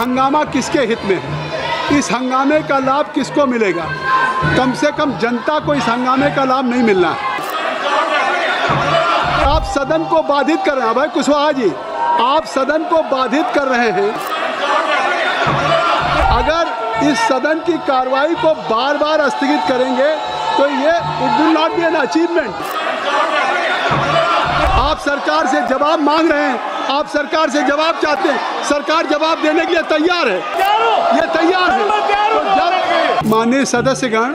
हंगामा किसके हित में है, इस हंगामे का लाभ किसको मिलेगा। कम से कम जनता को इस हंगामे का लाभ नहीं मिलना है। आप सदन को बाधित कर रहे हैं भाई कुशवाहा जी, आप सदन को बाधित कर रहे हैं। अगर इस सदन की कार्रवाई को बार बार स्थगित करेंगे तो ये it will not be an achievement. आप सरकार से जवाब मांग रहे हैं, आप सरकार से जवाब चाहते हैं, सरकार जवाब देने के लिए तैयार है, ये तैयार है। तो माननीय सदस्यगण,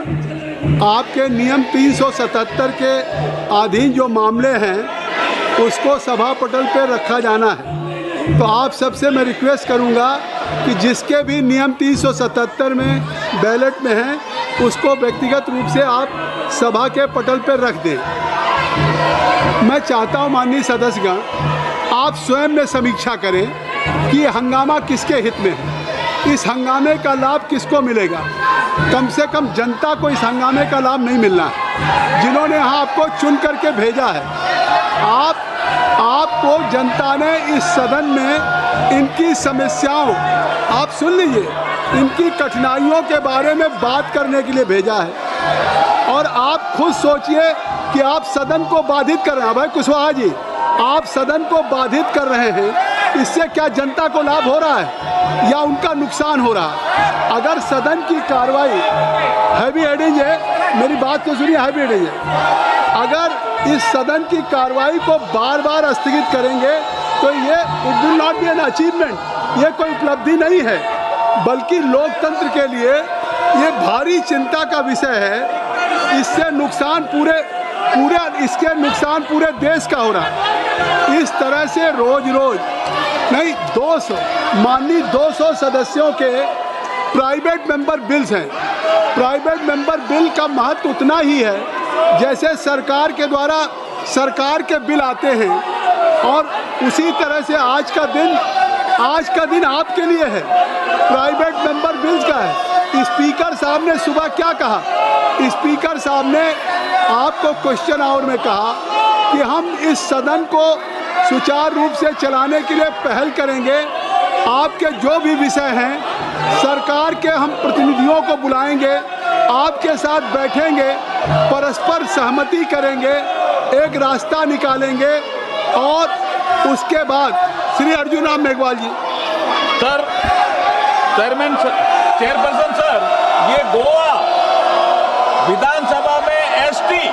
आपके नियम 377 के अधीन जो मामले हैं उसको सभा पटल पर रखा जाना है। तो आप सबसे मैं रिक्वेस्ट करूंगा कि जिसके भी नियम 377 में बैलेट में हैं उसको व्यक्तिगत रूप से आप सभा के पटल पर रख दें। मैं चाहता हूं माननीय सदस्यगण, आप स्वयं में समीक्षा करें कि हंगामा किसके हित में है, इस हंगामे का लाभ किसको मिलेगा। कम से कम जनता को इस हंगामे का लाभ नहीं मिलना है, जिन्होंने यहाँ आपको चुन करके भेजा है। आपको जनता ने इस सदन में इनकी समस्याओं, आप सुन लीजिए, इनकी कठिनाइयों के बारे में बात करने के लिए भेजा है। और आप खुद सोचिए कि आप सदन को बाधित कर रहे हैं भाई कुशवाहा जी, आप सदन को बाधित कर रहे हैं। इससे क्या जनता को लाभ हो रहा है या उनका नुकसान हो रहा है। अगर सदन की कार्रवाई हैवी हेडिंग है, मेरी बात को सुनिए, हैवी हेडिंग है। अगर इस सदन की कार्रवाई को बार बार स्थगित करेंगे तो ये it will not be an achievement, ये कोई उपलब्धि नहीं है, बल्कि लोकतंत्र के लिए ये भारी चिंता का विषय है। इससे नुकसान इसके नुकसान पूरे देश का हो रहा है। इस तरह से रोज नहीं 200 माननीय 200 सदस्यों के प्राइवेट मेंबर बिल्स हैं। प्राइवेट मेंबर बिल का महत्व उतना ही है जैसे सरकार के द्वारा सरकार के बिल आते हैं, और उसी तरह से आज का दिन आपके लिए है, प्राइवेट मेंबर बिल्स का है। स्पीकर साहब ने सुबह क्या कहा, स्पीकर साहब ने आपको क्वेश्चन आवर में कहा कि हम इस सदन को सुचारू रूप से चलाने के लिए पहल करेंगे। आपके जो भी विषय हैं सरकार के हम प्रतिनिधियों को बुलाएंगे, आपके साथ बैठेंगे, परस्पर सहमति करेंगे, एक रास्ता निकालेंगे। और उसके बाद श्री अर्जुन राम मेघवाल जी। सर, चेयरपर्सन सर, ये गोवा विधानसभा में एसटी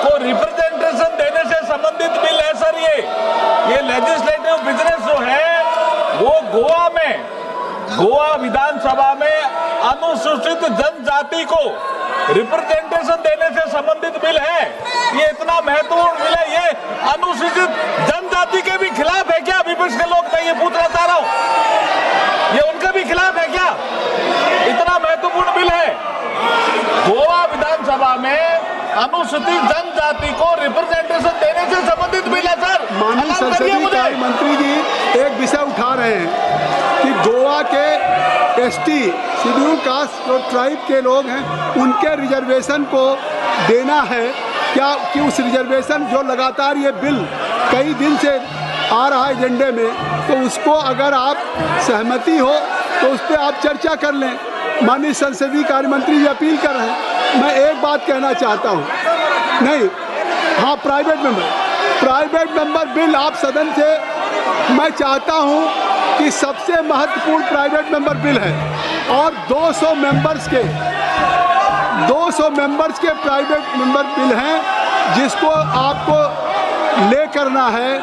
को रिप्रेजेंटेशन देने से संबंधित बिल है सर। ये लेजिस्लेटिव बिजनेस जो है वो गोवा विधानसभा में अनुसूचित जनजाति को रिप्रेजेंटेशन देने से संबंधित बिल है। ये इतना महत्वपूर्ण बिल है, ये अनुसूचित जनजाति के भी खिलाफ है क्या विपक्ष के लोग? मैं ये पूछना चाह रहा हूँ, ये उनके भी खिलाफ है क्या? इतना महत्वपूर्ण बिल है। गोवा विधानसभा में अनुसूचित जनजाति को रिप्रेजेंटेशन देने से संबंधित बिल है सर। माननीय संसदीय कार्य मंत्री जी एक विषय उठा रहे हैं कि गोवा के एसटी शेड्यूल कास्ट जो ट्राइब के लोग हैं उनके रिजर्वेशन को देना है क्या, कि उस रिजर्वेशन जो लगातार ये बिल कई दिन से आ रहा है एजेंडे में, तो उसको अगर आप सहमति हो तो उस पर आप चर्चा कर लें। माननीय संसदीय कार्य मंत्री जी अपील कर रहे हैं। मैं एक बात कहना चाहता हूँ, नहीं हाँ, प्राइवेट मेंबर बिल आप सदन से, मैं चाहता हूँ कि सबसे महत्वपूर्ण प्राइवेट मेंबर बिल है और 200 मेंबर्स के प्राइवेट मेंबर बिल हैं जिसको आपको ले करना है।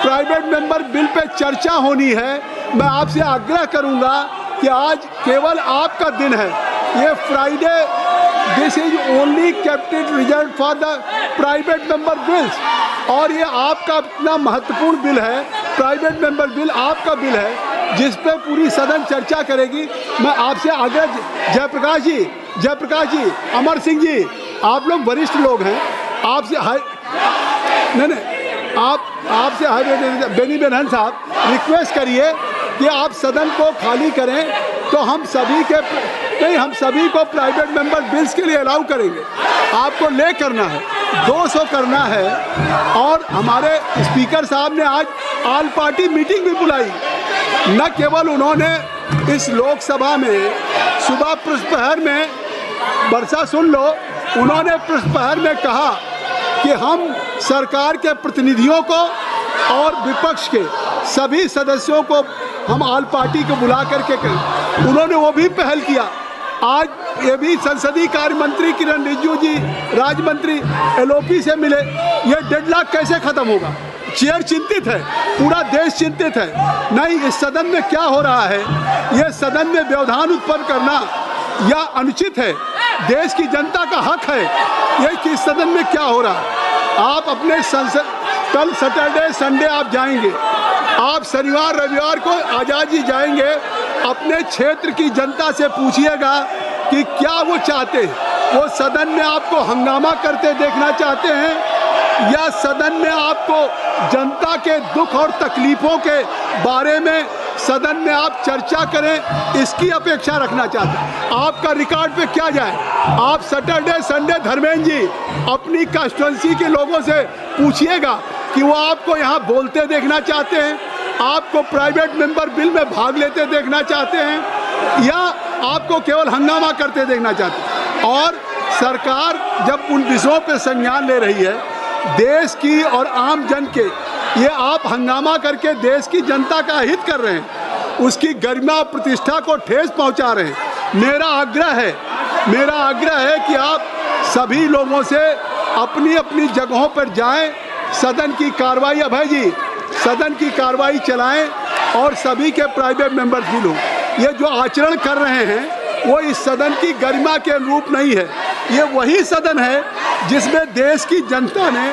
प्राइवेट मेंबर बिल पे चर्चा होनी है। मैं आपसे आग्रह करूंगा कि आज केवल आपका दिन है, ये Friday, this is only kept it reserve for the private member bills, और ये आपका इतना महत्वपूर्ण बिल है, प्राइवेट मेंबर बिल आपका बिल है जिस पे पूरी सदन चर्चा करेगी। मैं आपसे आग्रह, जयप्रकाश जी, अमर सिंह जी, आप लोग वरिष्ठ लोग हैं, आपसे आपसे बेनी बेनहन साहब रिक्वेस्ट करिए कि आप सदन को खाली करें तो हम सभी को प्राइवेट मेंबर बिल्स के लिए अलाउ करेंगे। आपको ले करना है, 200 करना है। और हमारे स्पीकर साहब ने आज ऑल पार्टी मीटिंग भी बुलाई, न केवल उन्होंने इस लोकसभा में सुबह पुष्पहर में, वर्षा सुन लो, उन्होंने पुष्पहर में कहा कि हम सरकार के प्रतिनिधियों को और विपक्ष के सभी सदस्यों को हम ऑल पार्टी को बुला करके करें। उन्होंने वो भी पहल किया। आज ये भी संसदीय कार्य मंत्री किरण रिजिजू जी, राज्य मंत्री एलओपी से मिले। ये डेडलॉक कैसे खत्म होगा? चेयर चिंतित है, पूरा देश चिंतित है। नहीं, इस सदन में क्या हो रहा है, ये सदन में व्यवधान उत्पन्न करना या अनुचित है। देश की जनता का हक है ये कि इस सदन में क्या हो रहा है। आप अपने संसद, कल सैटरडे संडे आप जाएंगे, आप शनिवार रविवार को आज़ाद जी जाएंगे, अपने क्षेत्र की जनता से पूछिएगा कि क्या वो चाहते हैं। वो सदन में आपको हंगामा करते देखना चाहते हैं या सदन में आपको जनता के दुख और तकलीफों के बारे में सदन में आप चर्चा करें, इसकी अपेक्षा रखना चाहते हैं। आपका रिकॉर्ड पे क्या जाए? आप सैटरडे संडे धर्मेंद्र जी अपनी कंस्टिट्यूंसी के लोगों से पूछिएगा कि वो आपको यहाँ बोलते देखना चाहते हैं, आपको प्राइवेट मेंबर बिल में भाग लेते देखना चाहते हैं या आपको केवल हंगामा करते देखना चाहते हैं। और सरकार जब उन विषयों पर संज्ञान ले रही है देश की और आम जन के, ये आप हंगामा करके देश की जनता का हित कर रहे हैं, उसकी गरिमा और प्रतिष्ठा को ठेस पहुंचा रहे हैं। मेरा आग्रह है कि आप सभी लोगों से अपनी अपनी जगहों पर जाएं, सदन की कार्रवाई, अभय जी सदन की कार्रवाई चलाएं और सभी के प्राइवेट मेंबर्स भी लोग ये जो आचरण कर रहे हैं वो इस सदन की गरिमा के अनुरूप नहीं है। ये वही सदन है जिसमें देश की जनता ने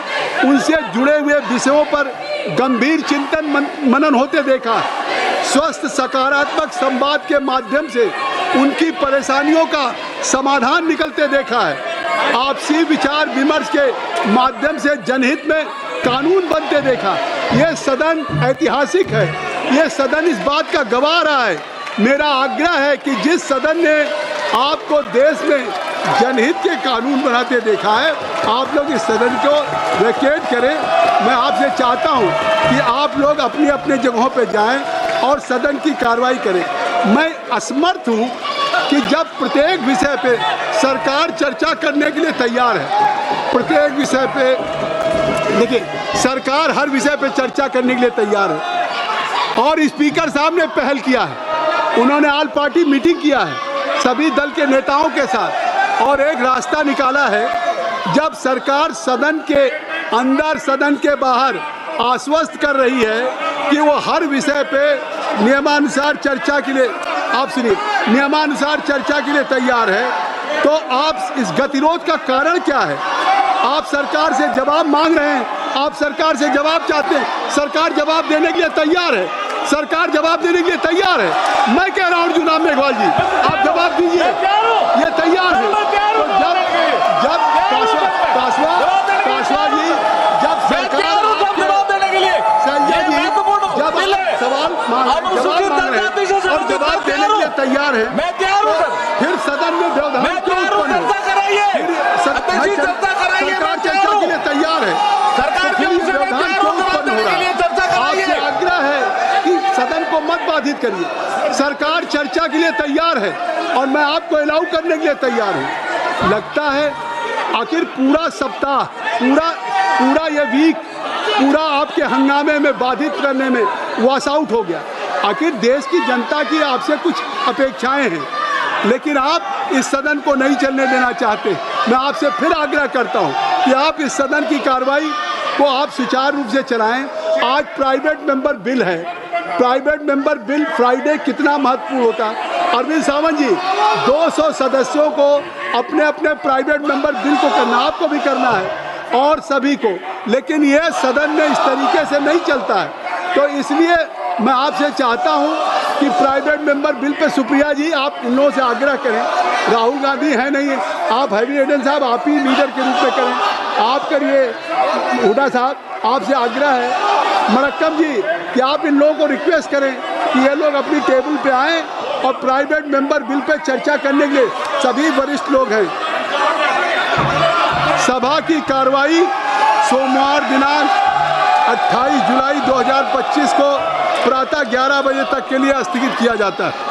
उनसे जुड़े हुए विषयों पर गंभीर चिंतन मनन होते देखा है। स्वस्थ सकारात्मक संवाद के माध्यम से उनकी परेशानियों का समाधान निकलते देखा है। आपसी विचार विमर्श के माध्यम से जनहित में कानून बनते देखा। ये सदन ऐतिहासिक है, ये सदन इस बात का गवाह रहा है। मेरा आग्रह है कि जिस सदन ने आपको देश में जनहित के कानून बनाते देखा है, आप लोग इस सदन को वैकेट करें। मैं आपसे चाहता हूं कि आप लोग अपनी अपने जगहों पर जाएं और सदन की कार्रवाई करें। मैं असमर्थ हूं कि जब प्रत्येक विषय पे सरकार चर्चा करने के लिए तैयार है, प्रत्येक विषय पे देखिए सरकार हर विषय पे चर्चा करने के लिए तैयार है और स्पीकर साहब ने पहल किया है। उन्होंने ऑल पार्टी मीटिंग किया है सभी दल के नेताओं के साथ और एक रास्ता निकाला है। जब सरकार सदन के अंदर सदन के बाहर आश्वस्त कर रही है कि वो हर विषय पे नियमानुसार चर्चा के लिए, आप सुनिए, नियमानुसार चर्चा के लिए तैयार है, तो आप इस गतिरोध का कारण क्या है? आप सरकार से जवाब मांग रहे हैं, आप सरकार से जवाब चाहते हैं, सरकार जवाब देने के लिए तैयार है, सरकार जवाब देने के लिए तैयार है। मैं कह रहा हूँ जुनाब मेघवाल जी, आप जवाब दीजिए, ये तैयार है। तो जब काशवा जी, जब सरकार जवाब देने के लिए संजय जी जब सवाल और जवाब देने के लिए तैयार है, मैं तैयार हूं सर। फिर सदन में व्यवधान क्यों उत्पन्न हो? सरकार चर्चा के लिए तैयार है, सरकार फिर व्यवधान क्यों उत्पन्न हो रहा है? आपसे आग्रह है कि सदन को मत बाधित करिए। सरकार चर्चा के लिए तैयार है और मैं आपको अलाउ करने के लिए तैयार हूँ। लगता है आखिर पूरा सप्ताह, पूरा ये वीक पूरा आपके हंगामे में बाधित करने में वॉश आउट हो गया। आखिर देश की जनता की आपसे कुछ अपेक्षाएं हैं, लेकिन आप इस सदन को नहीं चलने देना चाहते। मैं आपसे फिर आग्रह करता हूं कि आप इस सदन की कार्रवाई को आप सुचारू रूप से चलाएं। आज प्राइवेट मेंबर बिल है, प्राइवेट मेंबर बिल फ्राइडे कितना महत्वपूर्ण होता है। अरविंद सावंत जी, 200 सदस्यों को अपने अपने प्राइवेट मेंबर बिल को करना, आपको भी करना है और सभी को, लेकिन यह सदन में इस तरीके से नहीं चलता है। तो इसलिए मैं आपसे चाहता हूं कि private member bill pay Supriya जी आप इन लोगों से आग्रह करें। राहुल गांधी है नहीं, आप हैवी एडेन साहब आप ही लीडर के रूप में करें, आप करिए। हुड्डा साहब आपसे आग्रह है, मरक्कम जी, कि आप इन लोगों को रिक्वेस्ट करें कि ये लोग अपनी टेबल पे आएँ और प्राइवेट मेंबर बिल पे चर्चा करने के लिए सभी वरिष्ठ लोग हैं। सभा की कार्रवाई सोमवार दिनांक 28 जुलाई 2025 को प्रातः 11 बजे तक के लिए स्थगित किया जाता है।